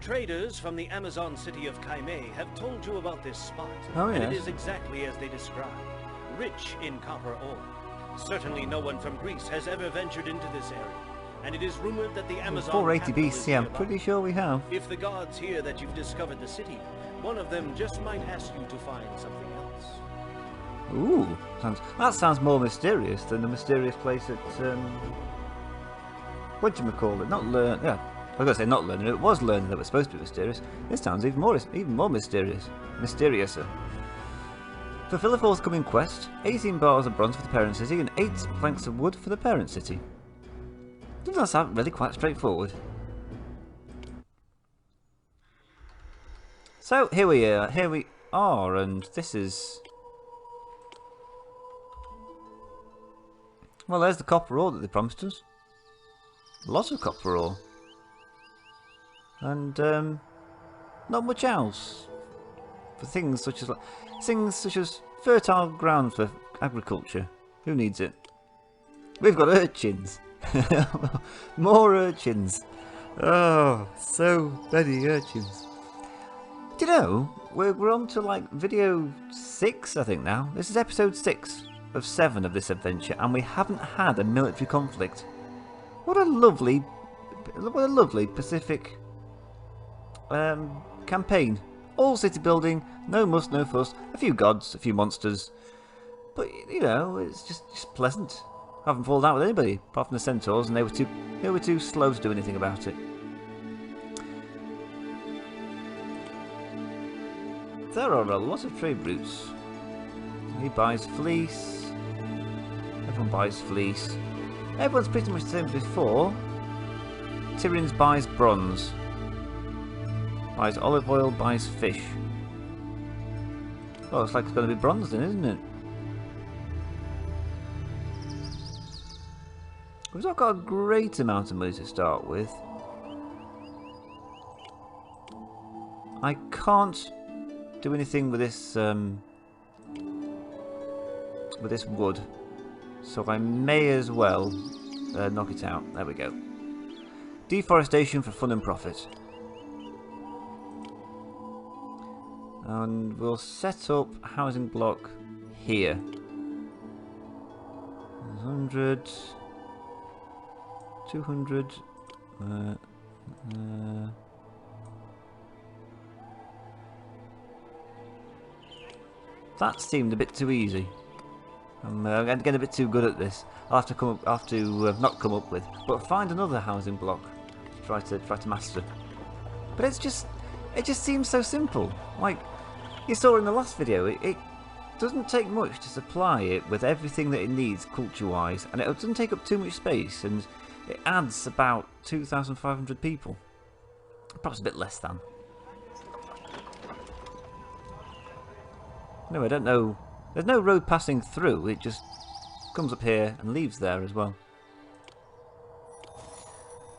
Traders from the Amazon city of Kaimei have told you about this spot. Oh, and yes. it is exactly as they described. Rich in copper ore. Certainly no one from Greece has ever ventured into this area. And it is rumored that the Amazon 480 capital is BC, I'm nearby. pretty sure we have. If the gods hear that you've discovered the city, one of them just might ask you to find something else. Ooh, that sounds more mysterious than the mysterious place at, whatchamacallit, not Learn, yeah, I was going to say not Learning, it was Learning that was supposed to be mysterious. This sounds even more mysterious, mysteriouser. Fulfill a forthcoming quest, 18 bars of bronze for the parent city and 8 planks of wood for the parent city. Doesn't that sound really quite straightforward? So here we are, and this is... Well, there's the copper ore that they promised us. A lot of copper ore. And not much else. For things such as fertile ground for agriculture. Who needs it? We've got urchins. More urchins. Oh, so many urchins. Do you know, we're on to like video 6, I think now. This is episode 6 of 7 of this adventure, and we haven't had a military conflict. What a lovely Pacific campaign. All city building, no muss, no fuss, a few gods, a few monsters. But, you know, it's just pleasant. I haven't fallen out with anybody, apart from the centaurs, and they were too slow to do anything about it. There are a lot of trade routes. He buys fleece. Everyone buys fleece. Everyone's pretty much the same as before. Tyrion's buys bronze. Buys olive oil, buys fish. Oh, it's like it's going to be bronze then, isn't it? We've not got a great amount of money to start with. I can't do anything with this wood, so I may as well knock it out. There we go. Deforestation for fun and profit. And we'll set up a housing block here. 100, 200. That seemed a bit too easy. I'm getting a bit too good at this. I'll have to not come up with, but find another housing block to try to master. But it just seems so simple. Like you saw in the last video, it doesn't take much to supply it with everything that it needs culture-wise, and it doesn't take up too much space, and it adds about 2,500 people. Perhaps a bit less than. No, I don't know. There's no road passing through, it just comes up here and leaves there as well.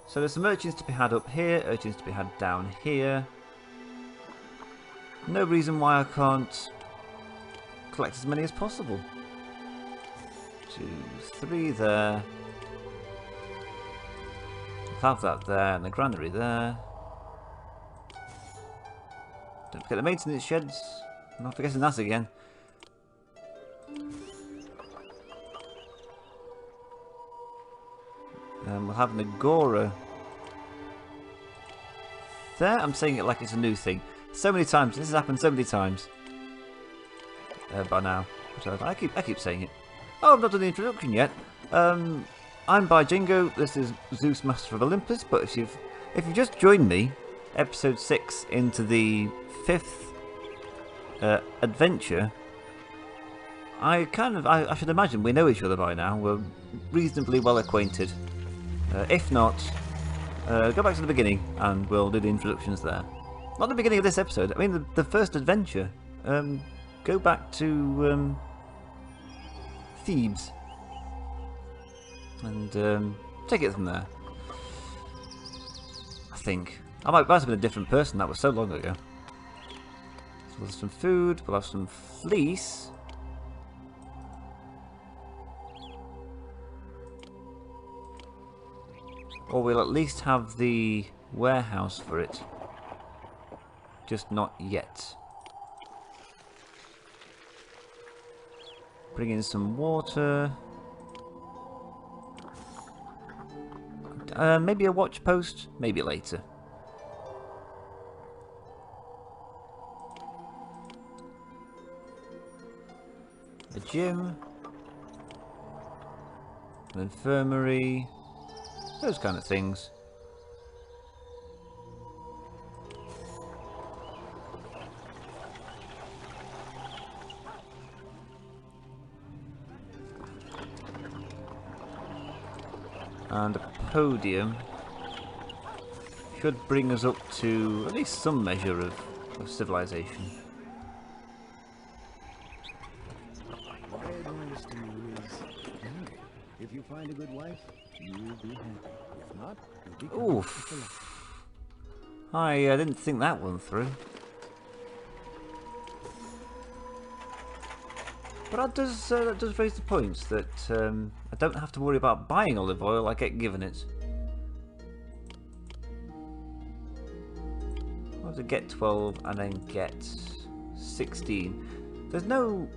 So there's some urchins to be had up here, urchins to be had down here. No reason why I can't collect as many as possible. 2, 3 there. Have that there, and the granary there. Don't forget the maintenance sheds. I'm not forgetting that again. We'll have an agora there. I'm saying it like it's a new thing. So many times. This has happened so many times by now. But I keep saying it. Oh, I've not done the introduction yet. I'm ByJingo. This is Zeus, Master of Olympus. But if you've just joined me, episode 6 into the 5th adventure, I should imagine we know each other by now. We're reasonably well acquainted. If not, go back to the beginning and we'll do the introductions there. Not the beginning of this episode, I mean the first adventure. Go back to Thebes and take it from there. I think. I might have been a different person, that was so long ago. So we'll have some food, we'll have some fleece. Or we'll at least have the warehouse for it. Just not yet. Bring in some water. Maybe a watch post. Maybe later. A gym. An infirmary. Those kind of things. And a podium should bring us up to at least some measure of civilization. My advice to you is, if you find a good wife, you'll be happy. If not, you'll be Oof. I didn't think that one through. But that does raise the point that I don't have to worry about buying olive oil, I get given it. I have to get 12 and then get 16. There's no,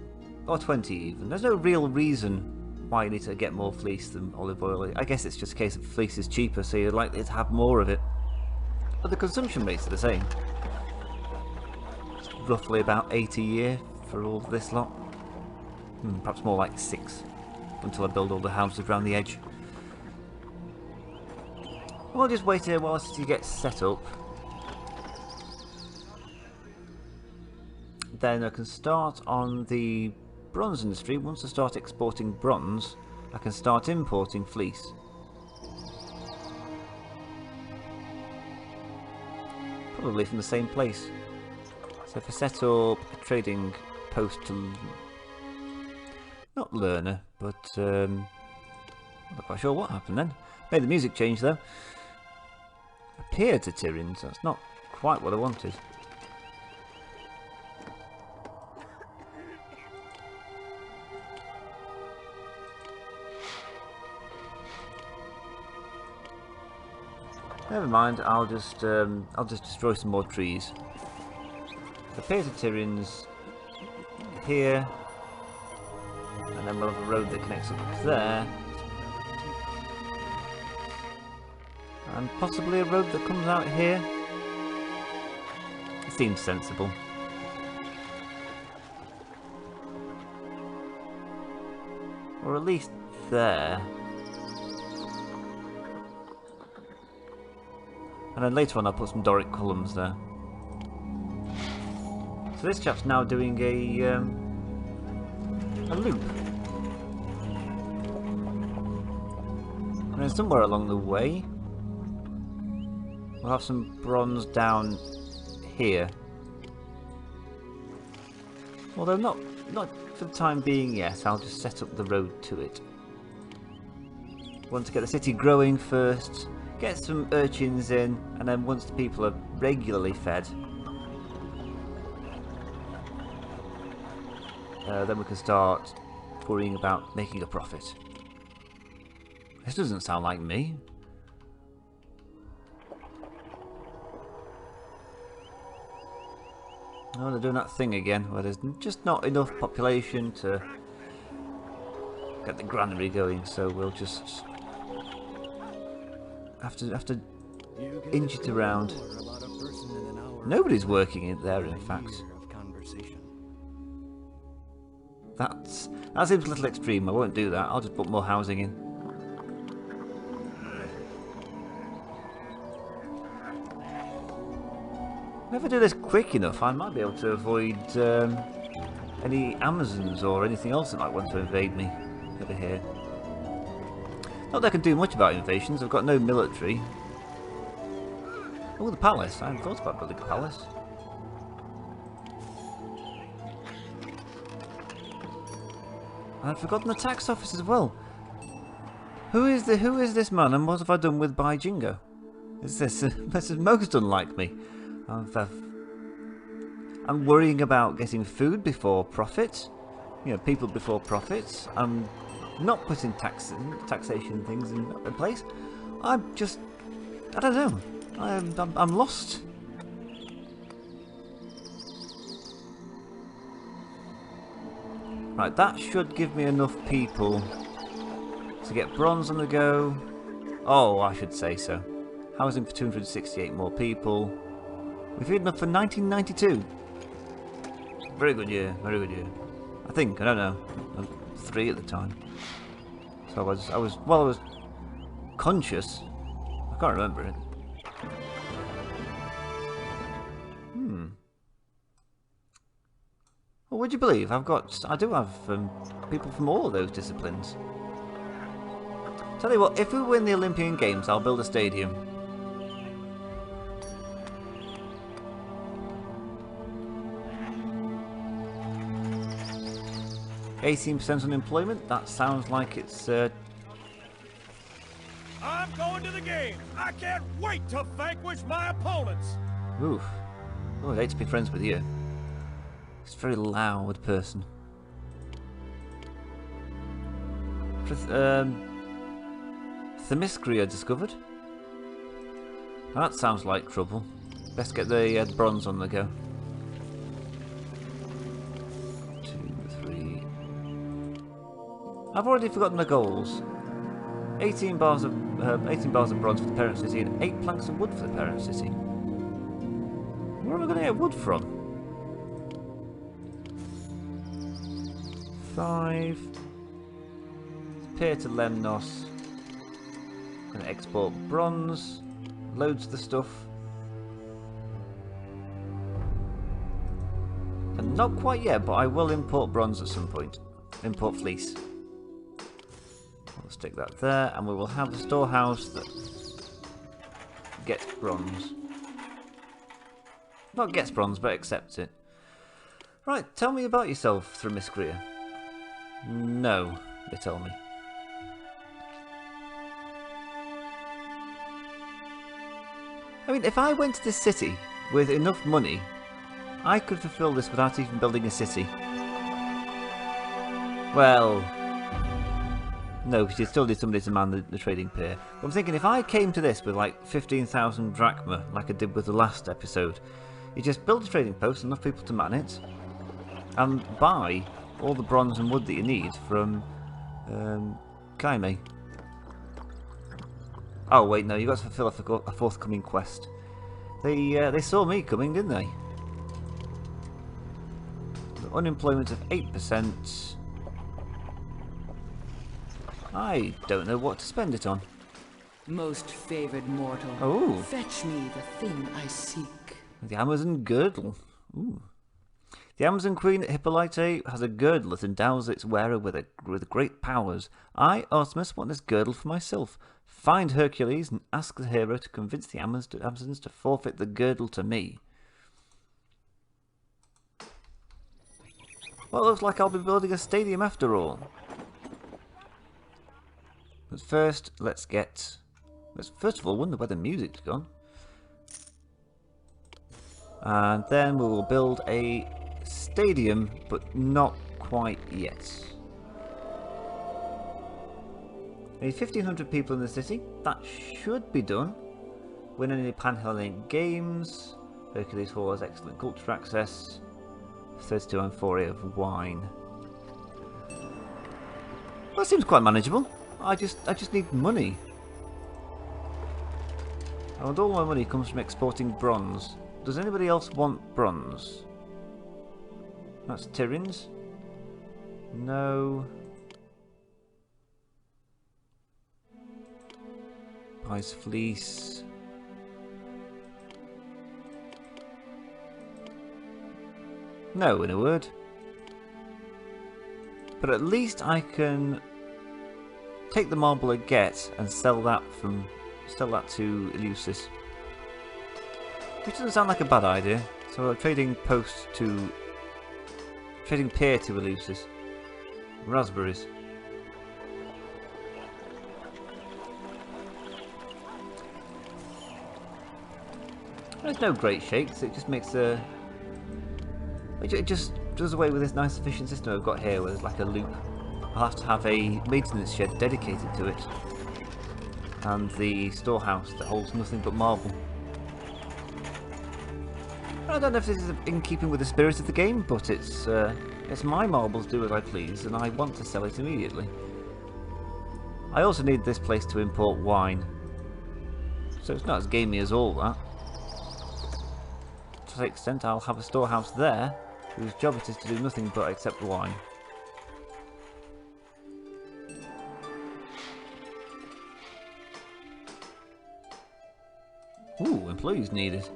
or 20 even, there's no real reason why you need to get more fleece than olive oil. I guess it's just a case of fleece is cheaper, so you're likely to have more of it. But the consumption rates are the same. It's roughly about 8 a year for all this lot. Perhaps more like 6 until I build all the houses around the edge. We'll just wait here whilst he gets set up. Then I can start on the bronze industry. Once I start exporting bronze, I can start importing fleece. Probably from the same place. So if I set up a trading post to... not learner, but I'm not quite sure what happened then. Made the music change though. Appear to Tyrians, that's not quite what I wanted. Never mind, I'll just destroy some more trees. Appear to Tyrians here. And then we'll have a road that connects up there. And possibly a road that comes out here. It seems sensible. Or at least there. And then later on I'll put some Doric columns there. So this chap's now doing a loop. And then somewhere along the way we'll have some bronze down here. Although not for the time being yet, I'll just set up the road to it. Want to get the city growing first, get some urchins in, and then once the people are regularly fed, then we can start worrying about making a profit. This doesn't sound like me. Oh, they're doing that thing again where there's just not enough population to get the granary going, so we'll just have to inch it around. Nobody's working in there, in fact. That seems a little extreme. I won't do that. I'll just put more housing in. If I do this quick enough, I might be able to avoid any Amazons or anything else that might want to invade me over here. Not that I can do much about invasions. I've got no military. Oh, the palace. I hadn't thought about building a palace. I'd forgotten the tax office as well. Who is this man, and what have I done with ByJingo? This is most unlike me. I'm worrying about getting food before profit. You know, people before profits. I'm not putting taxation things in place. I don't know. I'm lost. Right, that should give me enough people to get bronze on the go. Oh, I should say so. Housing for 268 more people. We've had enough for 1992. Very good year, very good year. I think, I don't know. I was 3 at the time. So I was conscious. I can't remember it. Well, would you believe I do have people from all of those disciplines. Tell you what, if we win the Olympian Games, I'll build a stadium. %18 unemployment. That sounds like it's. I'm going to the game. I can't wait to vanquish my opponents. Oof. Oh, I'd hate to be friends with you. It's a very loud person. Themiscra Discovered. That sounds like trouble. Let's get the bronze on the go. 2, 3. I've already forgotten the goals. 18 bars of bronze for the parent city and 8 planks of wood for the parent city. Where am I going to get wood from? 5. Pier to Lemnos. Gonna export bronze. Loads of the stuff. And not quite yet, but I will import bronze at some point. Import fleece. We'll stick that there, and we will have the storehouse that gets bronze. Not gets bronze, but accepts it. Right, tell me about yourself, Themiscra. No, they tell me. I mean, if I went to this city with enough money, I could fulfill this without even building a city. Well, no, because you still need somebody to man the trading pier. But I'm thinking if I came to this with like 15,000 drachma, like I did with the last episode, you just build a trading post, enough people to man it, and buy all the bronze and wood that you need from Kaime. Oh wait, no, you got to fulfill a forthcoming quest. They saw me coming, didn't they? Unemployment of 8%. I don't know what to spend it on. Most favored mortal, Oh, fetch me the thing I seek. the Amazon girdle. Ooh. The Amazon Queen Hippolyte has a girdle that endows its wearer with great powers. I, Artemis, want this girdle for myself. Find Hercules and ask the hero to convince the Amazons to forfeit the girdle to me. Well, it looks like I'll be building a stadium after all. But first, let's first of all wonder where the music's gone. And then we will build a stadium, but not quite yet. We need 1,500 people in the city. That should be done. Win any Pan-Hellenic Games. Hercules Hall has excellent culture access. 32 amphorae of wine. That seems quite manageable. I just need money. And all my money comes from exporting bronze. Does anybody else want bronze? That's Tyrins. No. Buys fleece. No, in a word. But at least I can take the marble I get and sell that to Eleusis. Which doesn't sound like a bad idea. So a trading pier to Eleusis. Raspberries. There's no great shakes, it just makes a... It just does away with this nice efficient system I've got here where there's like a loop. I'll have to have a maintenance shed dedicated to it. And the storehouse that holds nothing but marble. I don't know if this is in keeping with the spirit of the game, but it's my marbles, do as I please, and I want to sell it immediately. I also need this place to import wine, so it's not as gamey as all that. To that extent, I'll have a storehouse there, whose job it is to do nothing but accept wine. Ooh, employees needed.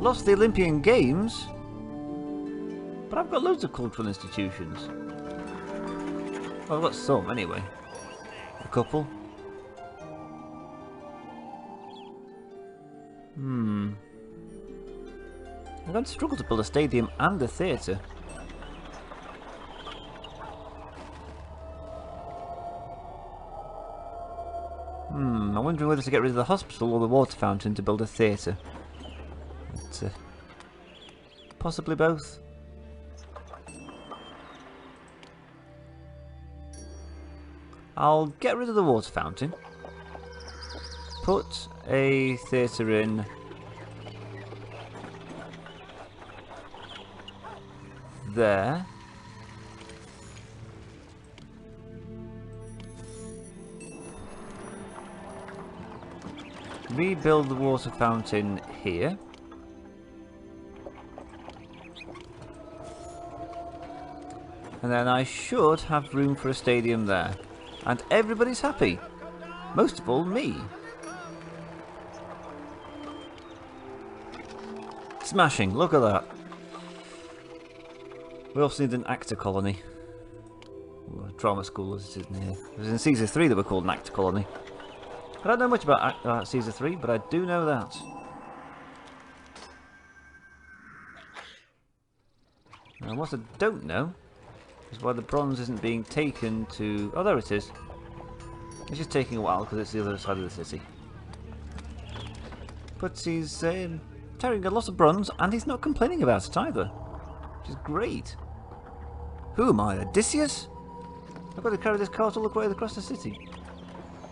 Lost the Olympian Games, but I've got loads of cultural institutions. Well, I've got some anyway. A couple. I'm going to struggle to build a stadium and a theatre. I'm wondering whether to get rid of the hospital or the water fountain to build a theatre. But, possibly both. I'll get rid of the water fountain. Put a theatre in there. Rebuild the water fountain here. And then I should have room for a stadium there. And everybody's happy. Most of all, me. Smashing, look at that. We also need an actor colony. Ooh, a drama school as it is in here. It was in Season 3 that were called an actor colony. I don't know much about Season 3, but I do know that. And what I don't know is why the bronze isn't being taken to... Oh, there it is. It's just taking a while because it's the other side of the city. But he's carrying a lot of bronze and he's not complaining about it either. Which is great. Who am I, Odysseus? I've got to carry this cart all the way across the city.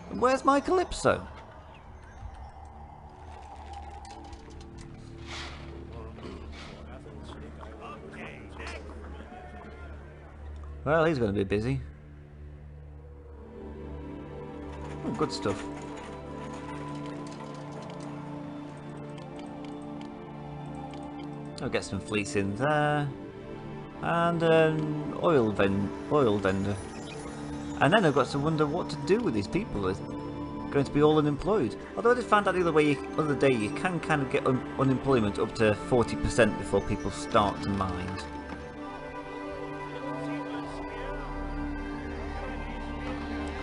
And where's my Calypso? Well, he's going to be busy. Oh, good stuff. I'll get some fleece in there. And an oil vendor. And then I've got to wonder what to do with these people. They're going to be all unemployed. Although I just found out the other day you can kind of get unemployment up to 40% before people start to mind.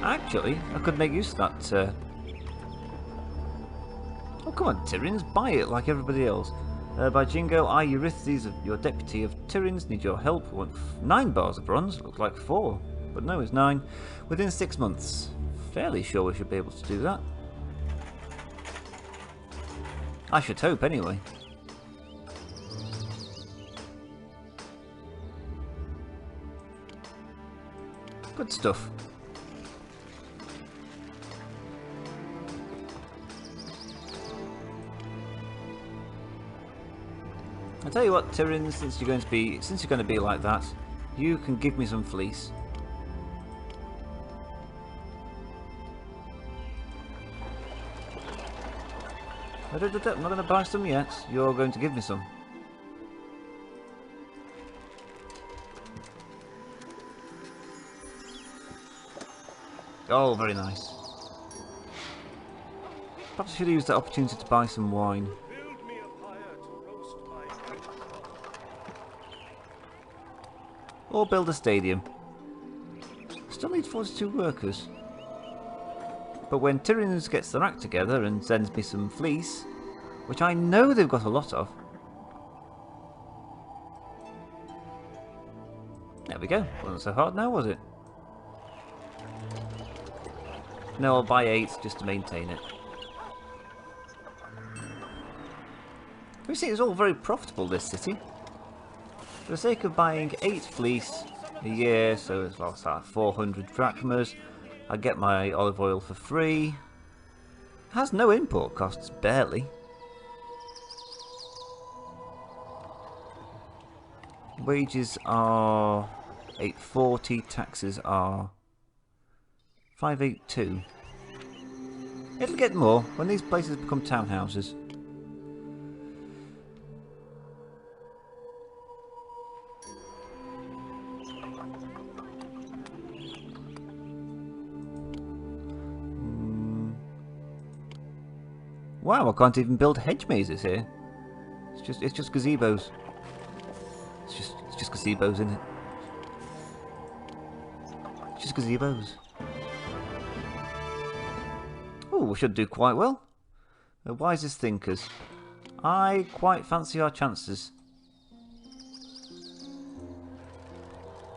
Actually, I could make use of that. Oh, come on, Tyrins, buy it like everybody else. ByJingo, I, Eurythes, your deputy of Tyrins, need your help. I want 9 bars of bronze. Looks like 4, but no, it's 9. Within 6 months. Fairly sure we should be able to do that. I should hope, anyway. Good stuff. I tell you what, Tyrion, since you're going to be like that, you can give me some fleece. I'm not going to buy some yet. You're going to give me some. Oh, very nice. Perhaps I should have used that opportunity to buy some wine. Or build a stadium. Still need 42 workers. But when Tyrannus gets their act together and sends me some fleece, which I know they've got a lot of. There we go. Wasn't so hard now, was it? No, I'll buy 8 just to maintain it. We see it's all very profitable, this city. For the sake of buying 8 fleece a year, so it's like 400 drachmas, I get my olive oil for free. Has no import costs, barely. Wages are 840, taxes are 582. It'll get more when these places become townhouses. Wow, I can't even build hedge mazes here. It's just gazebos. It's just gazebos, isn't it? It's just gazebos. Oh, we should do quite well. The wisest thinkers. I quite fancy our chances.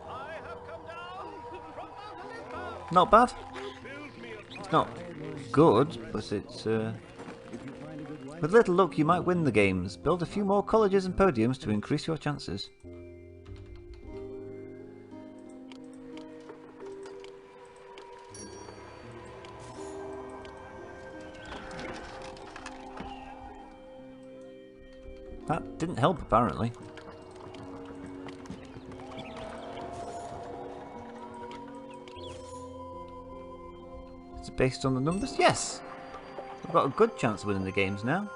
I have come down from Mount Olympus. Not bad. Build me a It's not good, but it's with little luck you might win the games. Build a few more colleges and podiums to increase your chances. That didn't help, apparently. Is it based on the numbers? Yes! We've got a good chance of winning the games now.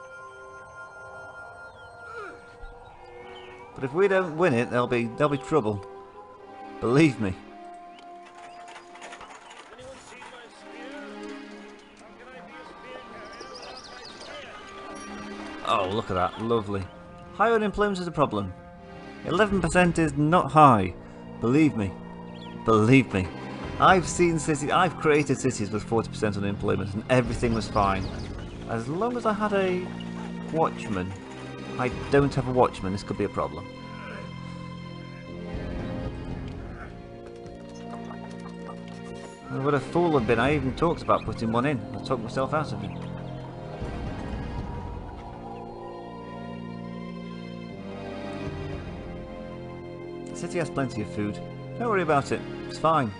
But if we don't win it, there'll be trouble. Believe me. Anyone seen my spear? How can I be a spear carrier without my spear? Oh, look at that. Lovely. High unemployment is a problem. 11% is not high. Believe me. Believe me. I've seen cities, I've created cities with 40% unemployment and everything was fine. As long as I had a watchman. I don't have a watchman, this could be a problem. What a fool I've been, I even talked about putting one in. I talked myself out of it. The city has plenty of food. Don't worry about it, it's fine.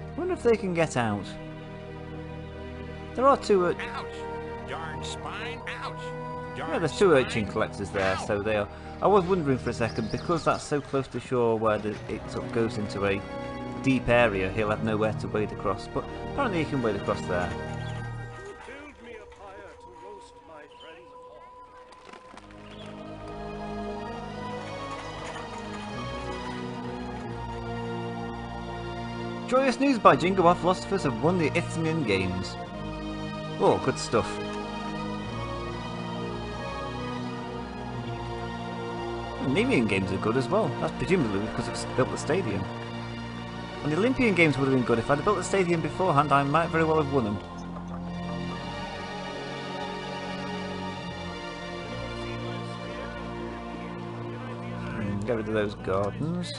I wonder if they can get out. There are two. Ouch! Darn spine! Ouch! Darn Yeah, there's two urchin spine. collectors there, so they are. I was wondering for a second because that's so close to shore where it sort of goes into a deep area. He'll have nowhere to wade across, but apparently he can wade across there. Build me a fire to roast my friends upon. Joyous news by Jingo, our philosophers have won the Isthmian Games. Oh, good stuff. The Neighbours Games are good as well. That's presumably because it's built the stadium. And the Olympian Games would have been good. If I'd built the stadium beforehand, I might very well have won them. Get rid of those gardens.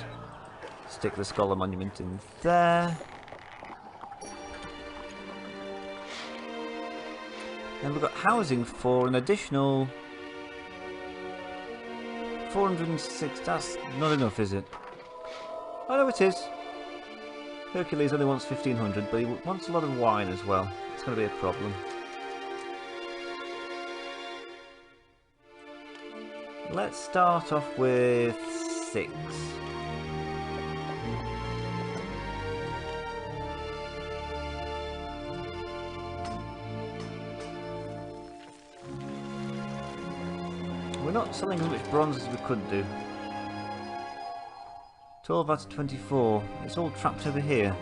Stick the Scholar Monument in there. And we've got housing for an additional 406. That's not enough, is it? Oh no, it is. Hercules only wants 1500, but he wants a lot of wine as well. It's going to be a problem. Let's start off with 6. We're not selling as much bronze as we could do. 12 out of 24. It's all trapped over here.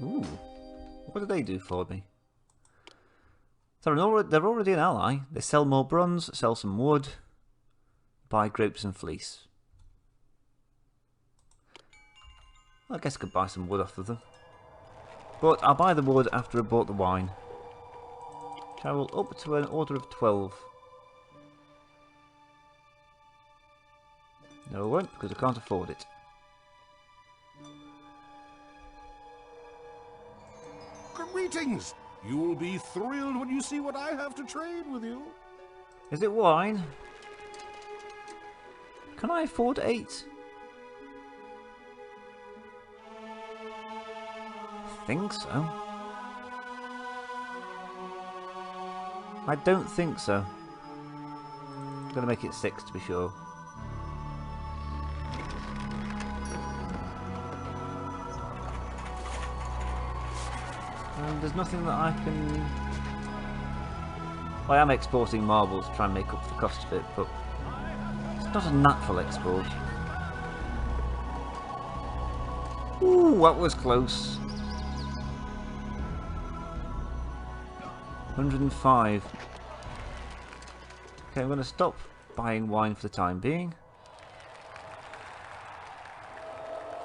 Ooh. What do they do for me? They're already an ally. They sell more bronze, sell some wood, buy grapes and fleece. I guess I could buy some wood off of them. But I'll buy the wood after I bought the wine. Travel up to an order of 12. No, I won't, because I can't afford it. Greetings! You'll be thrilled when you see what I have to trade with you. Is it wine? Can I afford 8? I think so. I don't think so. I'm going to make it 6 to be sure. And there's nothing that I can... I am exporting marbles to try and make up for the cost of it, but it's not a natural export. Ooh, that was close. 105. Okay, I'm going to stop buying wine for the time being.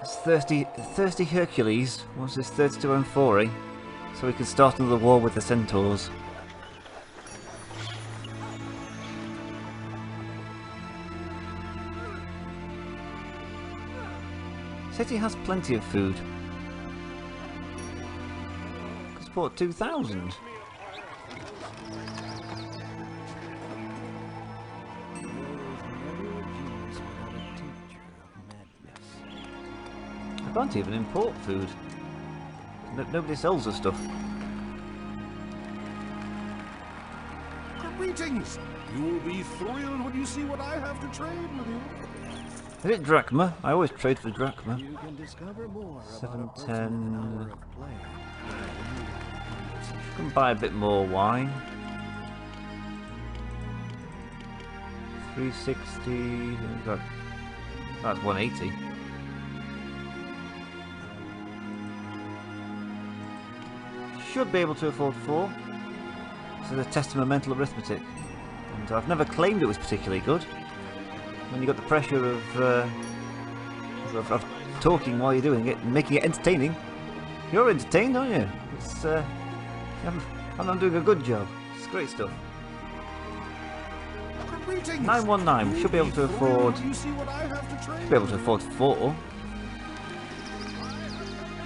It's thirsty Hercules wants his 32 amphorae, so we can start another war with the centaurs. City has plenty of food. Can support 2,000. I can't even import food. Nobody sells the stuff. Greetings! You'll be thrilled when you see what I have to trade with you. Is it drachma? I always trade for drachma. You can discover more about a 710. person's power of play. Can buy a bit more wine. 360. That's 180. Should be able to afford 4. This is a test of my mental arithmetic, and I've never claimed it was particularly good. When you got the pressure of talking while you're doing it and making it entertaining, you're entertained, aren't you? It's I'm doing a good job. It's great stuff. 919. We should be able to afford. Should be able to afford 4.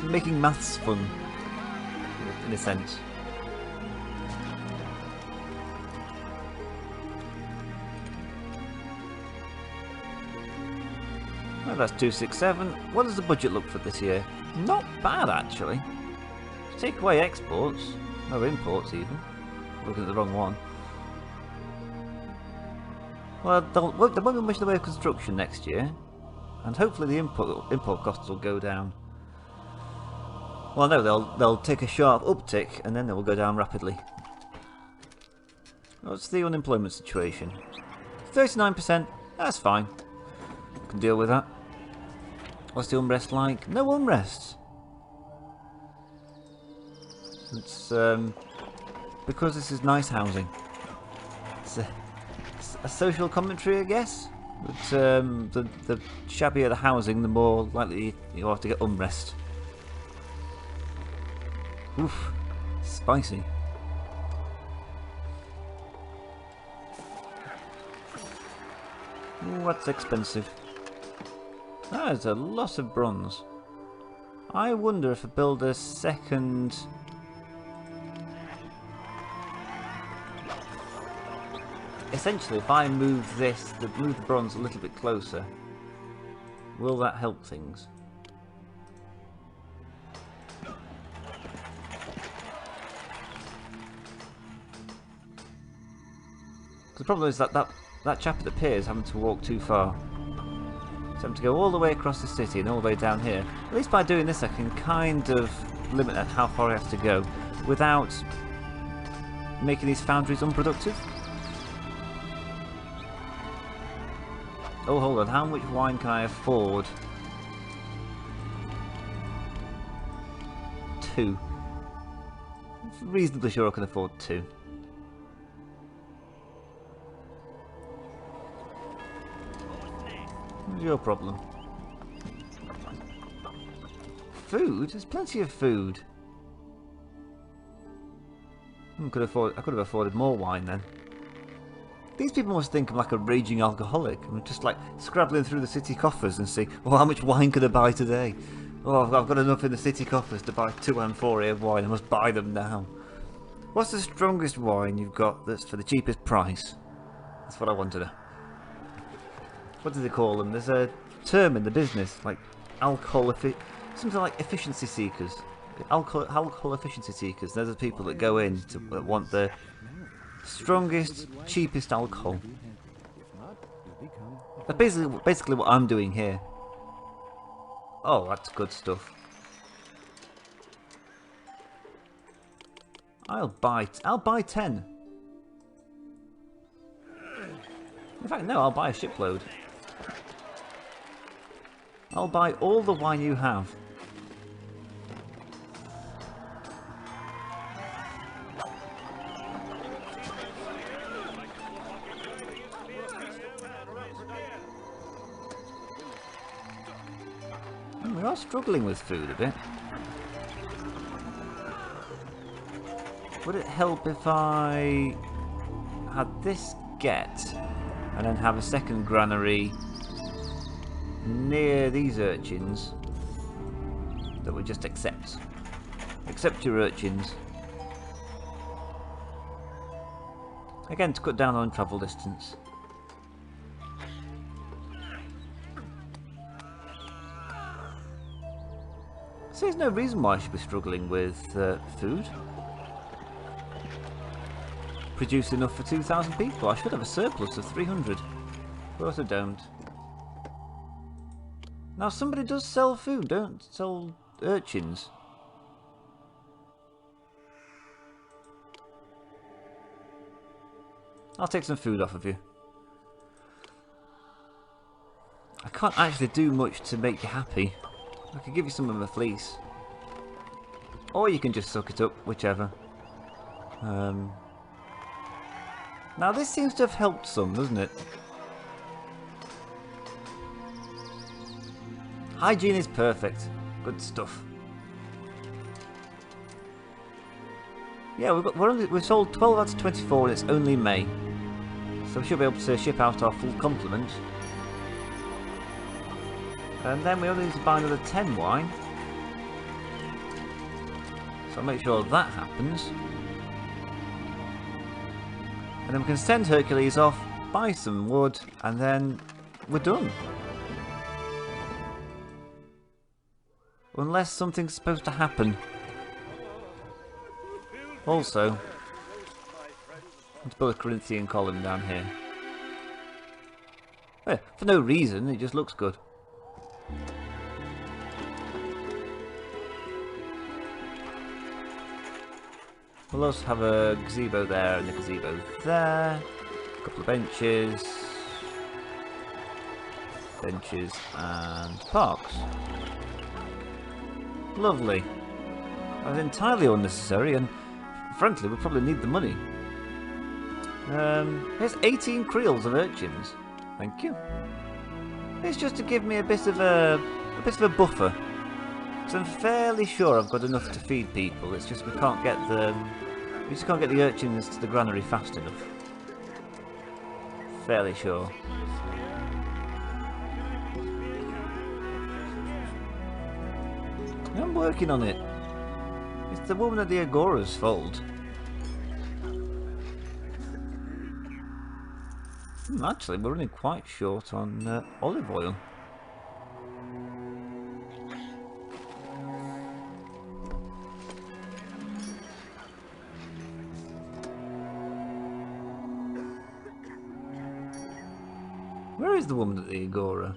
Making maths fun, in a sense. Well, that's 267. What does the budget look for this year? Not bad, actually. Take away exports, or imports even. Looking at the wrong one. Well, there won't be much in the way of construction next year, and hopefully the import costs will go down. Well, no, they'll take a sharp uptick, and then they will go down rapidly. What's the unemployment situation? 39%. That's fine. Can deal with that. What's the unrest like? No unrest. It's because this is nice housing. It's a social commentary, I guess. But the shabbier the housing, the more likely you are to get unrest. Oof, spicy. Ooh, that's expensive. That is a lot of bronze. I wonder if I build a second... Essentially, if I move move the bronze a little bit closer, will that help things? The problem is that chap at the pier is having to walk too far. So I'm to go all the way across the city and all the way down here. At least by doing this I can kind of limit how far I have to go without making these foundries unproductive. Oh, hold on, how much wine can I afford? 2. I'm reasonably sure I can afford 2. What's your problem? Food? There's plenty of food. I could have afforded more wine then. These people must think I'm like a raging alcoholic. I'm just like scrabbling through the city coffers and see, oh, how much wine could I buy today? Oh, I've got enough in the city coffers to buy 2 amphorae of wine. I must buy them now. What's the strongest wine you've got that's for the cheapest price? That's what I wanted to know. What do they call them? There's a term in the business, like something like efficiency seekers. Alcohol efficiency seekers. Those are the people that go in that want the strongest, cheapest alcohol. That's basically what I'm doing here. Oh, that's good stuff. I'll buy 10. In fact, no, I'll buy a shipload. I'll buy all the wine you have. We are struggling with food a bit. Would it help if I had this get and then have a second granary near these urchins that would just accept your urchins? Again, to cut down on travel distance. So there's no reason why I should be struggling with food. Produce enough for 2,000 people. I should have a surplus of 300. But I don't. Now somebody does sell food, don't sell urchins. I'll take some food off of you. I can't actually do much to make you happy. I could give you some of my fleece. Or you can just suck it up, whichever. Now this seems to have helped some, doesn't it? Hygiene is perfect. Good stuff. Yeah, we've sold 12 out of 24 and it's only May. So we should be able to ship out our full complement. And then we only need to buy another 10 wine. So I'll make sure that happens. And then we can send Hercules off, buy some wood, and then we're done. Unless something's supposed to happen. Also, let's build a Corinthian column down here. Yeah, for no reason, it just looks good. We'll also have a gazebo there and a gazebo there. A couple of benches. And parks. Lovely. That was entirely unnecessary and frankly we probably need the money. Here's 18 creels of urchins. Thank you. It's just to give me a bit of a buffer. So I'm fairly sure I've got enough to feed people. It's just we just can't get the urchins to the granary fast enough. Fairly sure. I'm working on it. It's the woman at the Agora's fault. Actually, we're running quite short on olive oil. Where is the woman at the Agora?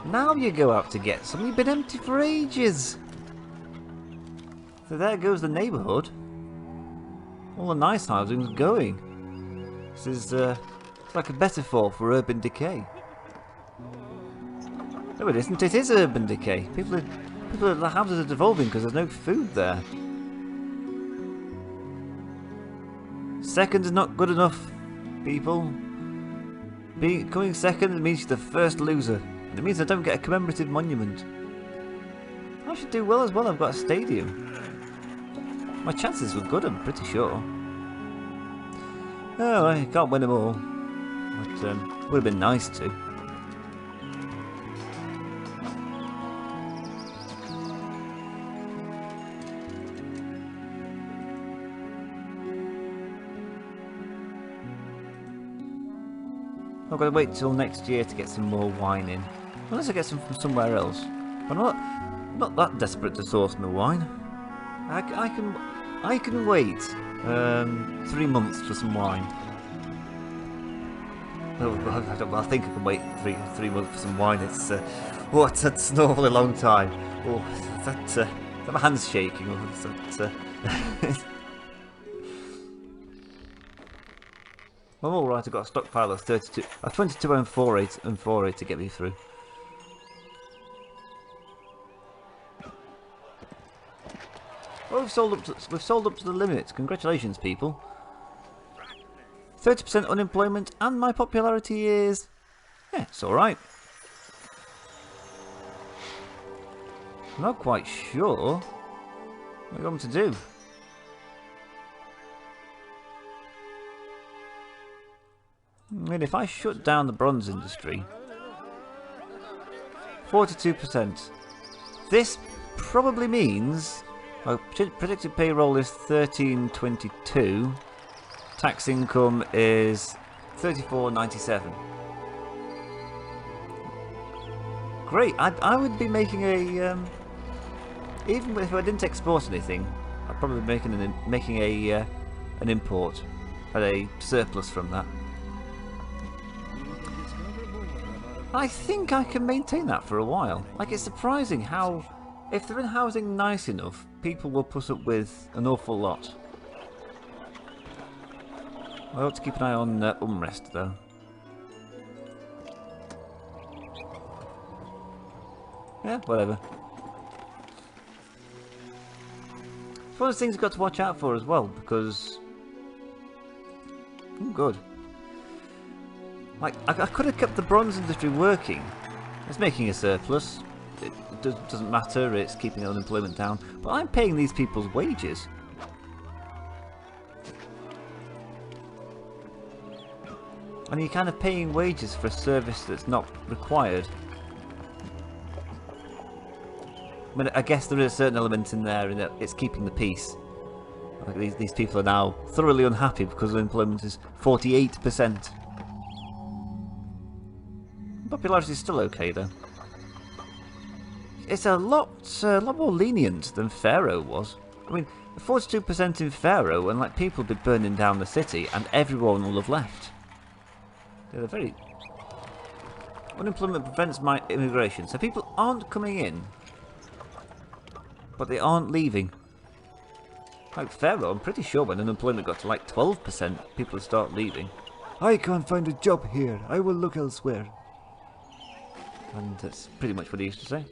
Now you go out to get some. You've been empty for ages. So there goes the neighbourhood. All the nice housing's going. This is it's like a metaphor for urban decay. No, it isn't. It is urban decay. The houses are devolving because there's no food there. Second is not good enough, people. Coming second means you're the first loser. It means I don't get a commemorative monument. I should do well as well. I've got a stadium. My chances were good, I'm pretty sure. Oh, I can't win them all. But would have been nice to. I've got to wait till next year to get some more wine in. Unless I get some from somewhere else. But I'm not that desperate to source my wine. I can wait 3 months for some wine. Oh, I think I can wait three months for some wine. It's that's an awfully long time. Oh, that my hand's shaking. I'm alright, I've got a stockpile of 22 and 4.8 to get me through. Oh, we've sold up to the limit. Congratulations, people. 30% unemployment, and my popularity is... yeah, it's alright. I'm not quite sure what I'm going to do. I mean, if I shut down the bronze industry, 42%. This probably means my predicted payroll is 1322. Tax income is 3497. Great. I would be making a even if I didn't export anything, I'd probably be making an import at a surplus from that. I think I can maintain that for a while. Like, it's surprising how, if they're in housing nice enough, people will put up with an awful lot. I ought to keep an eye on unrest, though. Yeah, whatever. It's one of the things you've got to watch out for as well, because... oh, good. Like, I could have kept the bronze industry working. It's making a surplus. It doesn't matter, it's keeping unemployment down. But I'm paying these people's wages. And you're kind of paying wages for a service that's not required. I mean, I guess there is a certain element in there in that it's keeping the peace. Like, these people are now thoroughly unhappy because unemployment is 48%. Popularity is still okay though. It's a lot more lenient than Pharaoh was. I mean, 42% in Pharaoh, and like people would be burning down the city, and everyone will have left. They're very... unemployment prevents my immigration, so people aren't coming in, but they aren't leaving. Like Pharaoh, I'm pretty sure when unemployment got to like 12%, people would start leaving. I can't find a job here. I will look elsewhere. And that's pretty much what he used to say.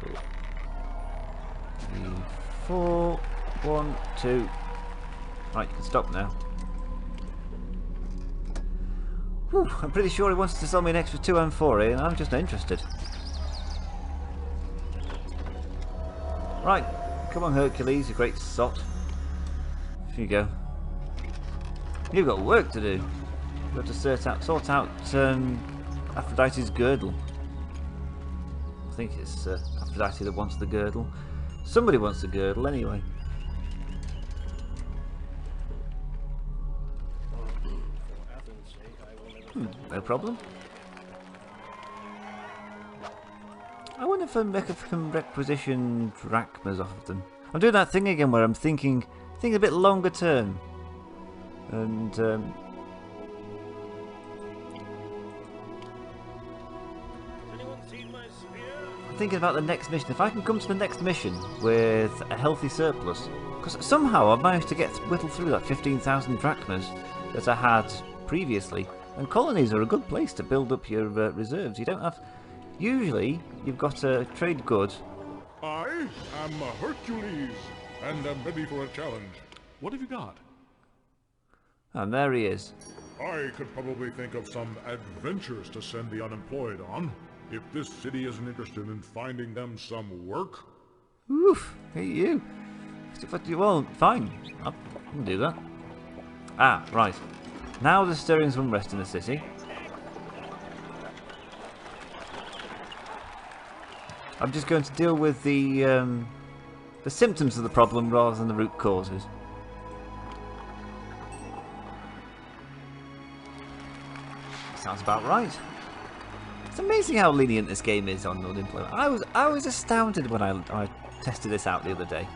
3, 4, 1, 2. Right, you can stop now. Whew, I'm pretty sure he wants to sell me an extra 2 and 4, and I'm just not interested. Right, come on Hercules, you great sot. Here you go. You've got work to do. You've got to sort out Aphrodite's girdle. I think it's Aphrodite that wants the girdle. Somebody wants the girdle anyway. No problem. I wonder if I can requisition drachmas off of them. I'm doing that thing again where I'm thinking a bit longer term. And I'm thinking about the next mission. If I can come to the next mission with a healthy surplus, because somehow I've managed to whittle through that 15,000 drachmas that I had previously. And colonies are a good place to build up your reserves. You don't have... usually, you've got to trade good. I am Hercules, and am ready for a challenge. What have you got? And there he is. I could probably think of some adventures to send the unemployed on, if this city isn't interested in finding them some work. Oof, hey you. Well, fine. I can do that. Ah, right. Now there's stirrings of unrest in the city. I'm just going to deal with the symptoms of the problem rather than the root causes. Sounds about right. It's amazing how lenient this game is on unemployment. I was astounded when I tested this out the other day.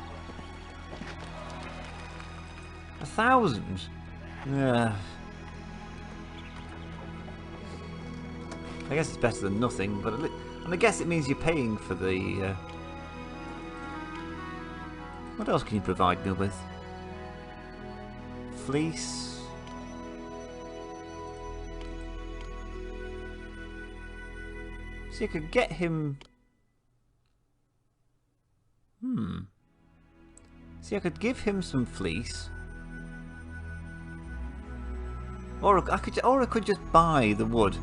1,000? Yeah. I guess it's better than nothing, but and I guess it means you're paying for the... What else can you provide me with? Fleece. So you could get him... See, I could give him some fleece. Or I could just buy the wood.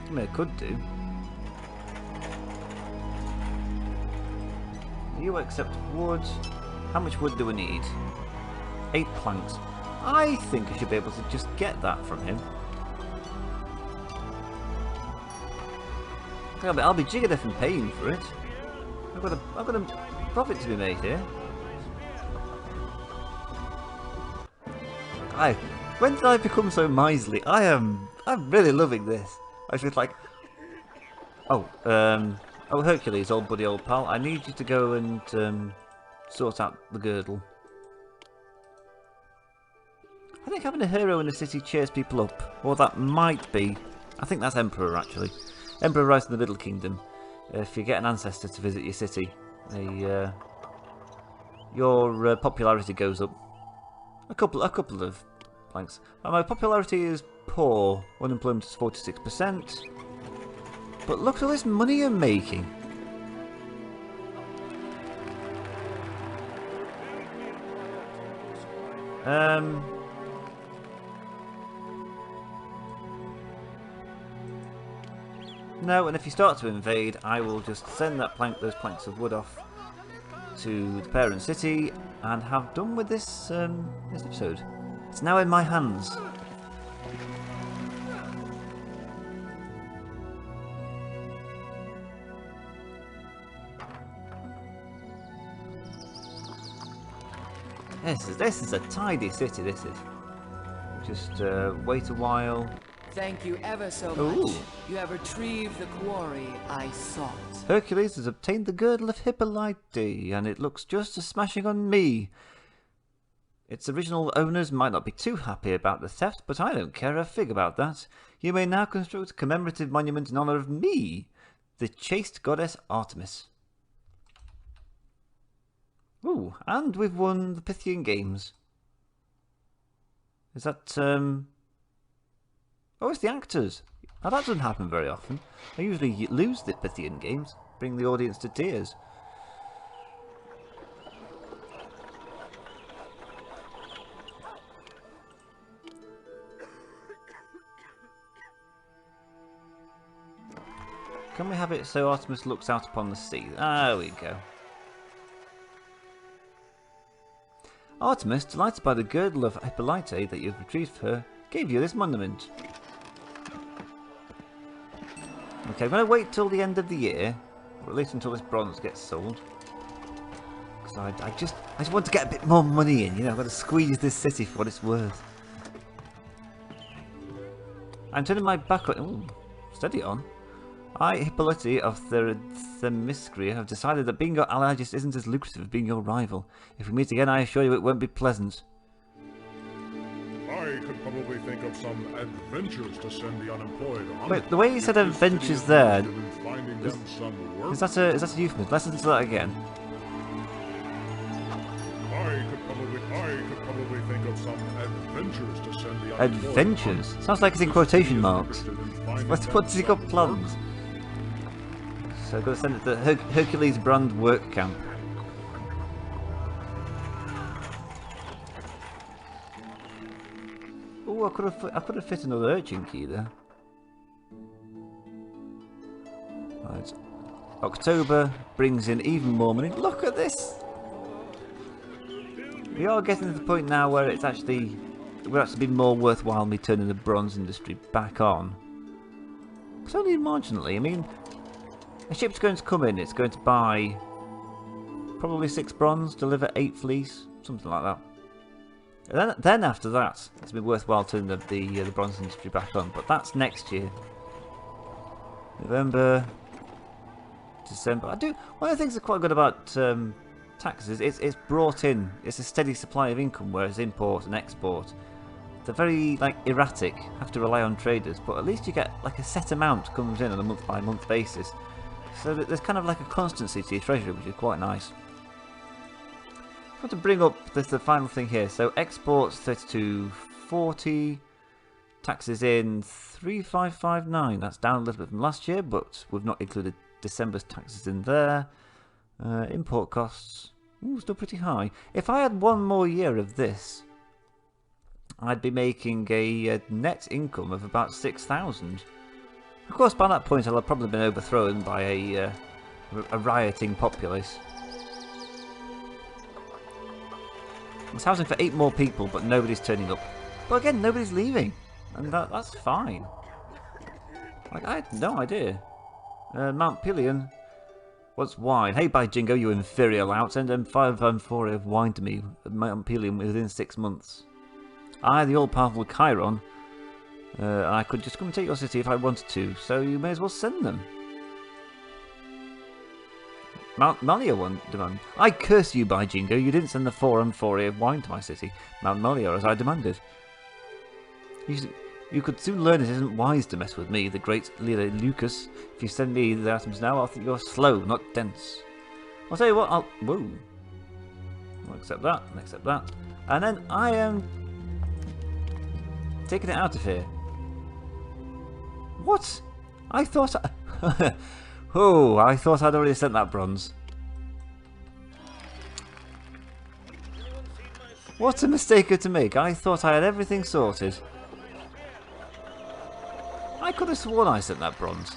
I mean, I could do. You accept wood. How much wood do we need? 8 planks. I think I should be able to just get that from him. I'll be jiggered if I'm paying for it. I've got a profit to be made here. When did I become so miserly? I'm really loving this. I feel like, oh Hercules, old buddy, old pal, I need you to go and sort out the girdle. I think having a hero in the city cheers people up, or that might be. I think that's Emperor actually. Emperor Rise in the Middle Kingdom. If you get an ancestor to visit your city, your popularity goes up. A couple of planks. My popularity is poor. Unemployment is 46%. But look at all this money I'm making. No, and if you start to invade, I will just send those planks of wood off to the parent city and have done with this episode. It's now in my hands. This is a tidy city. This is. Just wait a while. Thank you ever so Ooh. much. You have retrieved the quarry I sought. Hercules has obtained the girdle of Hippolyte, and it looks just as smashing on me. Its original owners might not be too happy about the theft, but I don't care a fig about that. You may now construct a commemorative monument in honour of me, the chaste goddess Artemis. Ooh, and we've won the Pythian Games. Is that, Oh, it's the actors. Now that doesn't happen very often. I usually lose the Pythian Games, bring the audience to tears. Can we have it so Artemis looks out upon the sea? There we go. Artemis, delighted by the girdle of Hippolyte that you've retrieved for her, gave you this monument. Okay, I'm going to wait till the end of the year, or at least until this bronze gets sold. Because I just want to get a bit more money in, you know, I've got to squeeze this city for what it's worth. I'm turning my back on... Ooh, steady on. I, Hippolyte of Themiscra, have decided that being your ally just isn't as lucrative as being your rival. If we meet again, I assure you it won't be pleasant. I could probably think of some adventures to send the unemployed on. Wait, the way you said adventures there, is that a euphemism? Let's listen to that again. I could probably think of some adventures to send the unemployed Adventures? on. Sounds like it's in quotation marks. What's he got planned? So I've got to send it to Hercules Brand Work Camp. Oh, I could have fit another urchin key there. Right. October brings in even more money. Look at this! We are getting to the point now where it would actually be more worthwhile me turning the bronze industry back on. It's only marginally. I mean, a ship's going to come in, it's going to buy probably 6 bronze, deliver 8 fleece, something like that. And then after that, it's been worthwhile turning the bronze industry back on, but that's next year. November, December. One of the things that's quite good about taxes, it's brought in. It's a steady supply of income, whereas import and export, they're very erratic. Have to rely on traders, but at least you get a set amount comes in on a month by month basis. So that there's kind of a constancy to your treasury, which is quite nice. I want to bring up the final thing here. So exports 3240, taxes in 3559. That's down a little bit from last year, but we've not included December's taxes in there. Import costs, still pretty high. If I had one more year of this, I'd be making a net income of about 6,000. Of course, by that point, I'll have probably been overthrown by a rioting populace. It's housing for 8 more people, but nobody's turning up. But again, nobody's leaving, and that's fine. I had no idea. Mount Pelion. What's wine? Hey, ByJingo, you inferior lout. Send them 5 amphorae of wine to me at Mount Pelion within 6 months. I, the all-powerful Chiron, I could just come and take your city if I wanted to, so you may as well send them. Mount Melior one demand. I curse you, ByJingo, you didn't send the 4 amphorae of wine to my city, Mount Melior, as I demanded. You could soon learn it isn't wise to mess with me, the great leader Lucas. If you send me the items now, I'll think you're slow, not dense. I'll tell you what, I'll accept that, and accept that. And then I am taking it out of here. What? I thought oh, I thought I'd already sent that bronze. What a mistake to make. I thought I had everything sorted. I could have sworn I sent that bronze.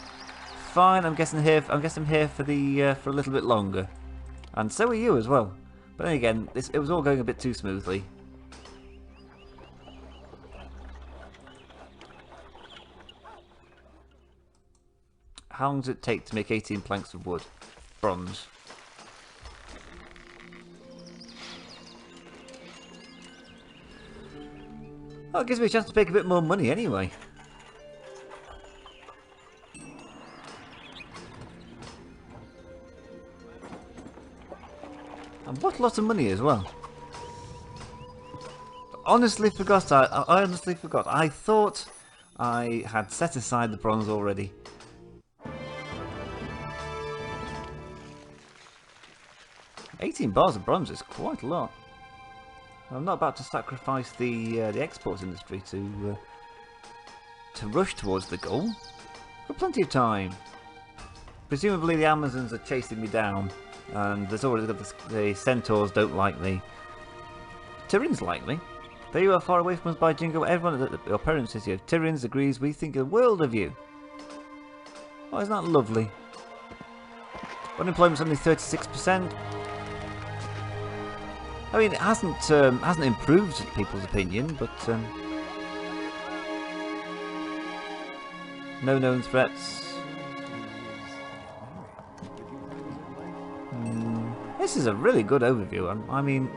Fine, I'm guessing here for for a little bit longer. And so are you as well. But then again, it was all going a bit too smoothly. How long does it take to make 18 planks of wood? Bronze. Well, it gives me a chance to make a bit more money anyway. And what a lot of money as well. Honestly forgot. I honestly forgot. I thought I had set aside the bronze already. 18 bars of bronze is quite a lot. I'm not about to sacrifice the exports industry to rush towards the goal. Got plenty of time. Presumably the Amazons are chasing me down, and there's already the centaurs don't like me. Tyrion's like me. Though you are far away from us, ByJingo, everyone at your parent city of Tyrion's agrees we think the world of you. Oh, isn't that lovely? Unemployment's only 36%. I mean, it hasn't improved people's opinion, but no known threats. This is a really good overview. I mean,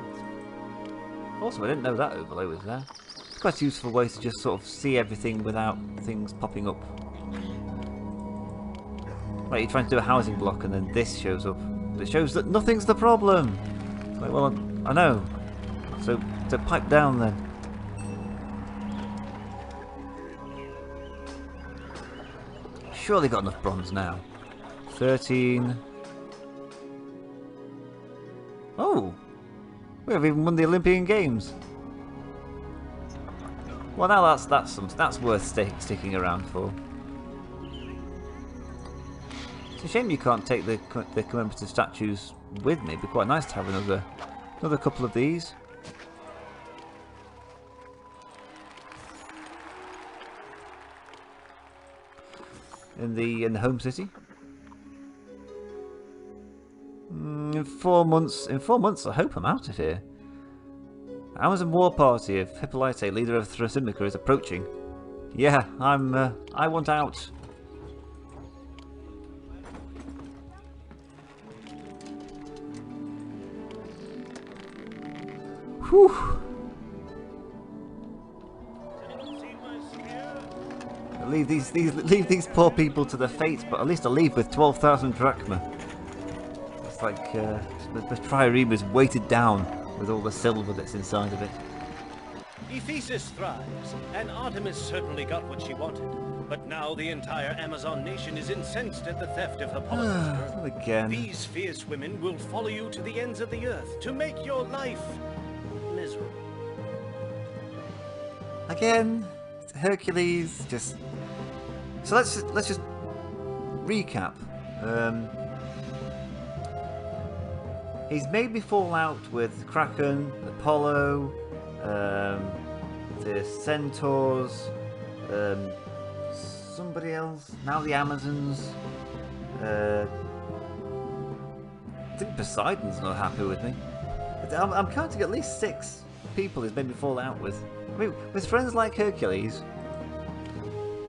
also I didn't know that overlay was there. It's quite a useful way to just sort of see everything without things popping up. Like you're trying to do a housing block and then this shows up. But it shows that nothing's the problem. It's like, well, I know. So pipe down then. Surely got enough bronze now. 13. Oh, we have even won the Olympian Games. Well, now that's something that's worth sticking around for. It's a shame you can't take the commemorative statues with me. It'd be quite nice to have another couple of these. In the home city. In 4 months, I hope I'm out of here. Amazon war party of Hippolyte, leader of Themiscra, is approaching. Yeah, I want out. Whew. Leave these poor people to their fate, but at least I'll leave with 12,000 drachma. It's like the trireme is weighted down with all the silver that's inside of it. Ephesus thrives, and Artemis certainly got what she wanted. But now the entire Amazon nation is incensed at the theft of Hippolyte's girl. Again. These fierce women will follow you to the ends of the earth to make your life miserable. Again, Hercules just. So let's just recap. He's made me fall out with Kraken, Apollo, the Centaurs, somebody else. Now the Amazons. I think Poseidon's not happy with me. I'm counting at least 6 people he's made me fall out with. I mean, with friends like Hercules,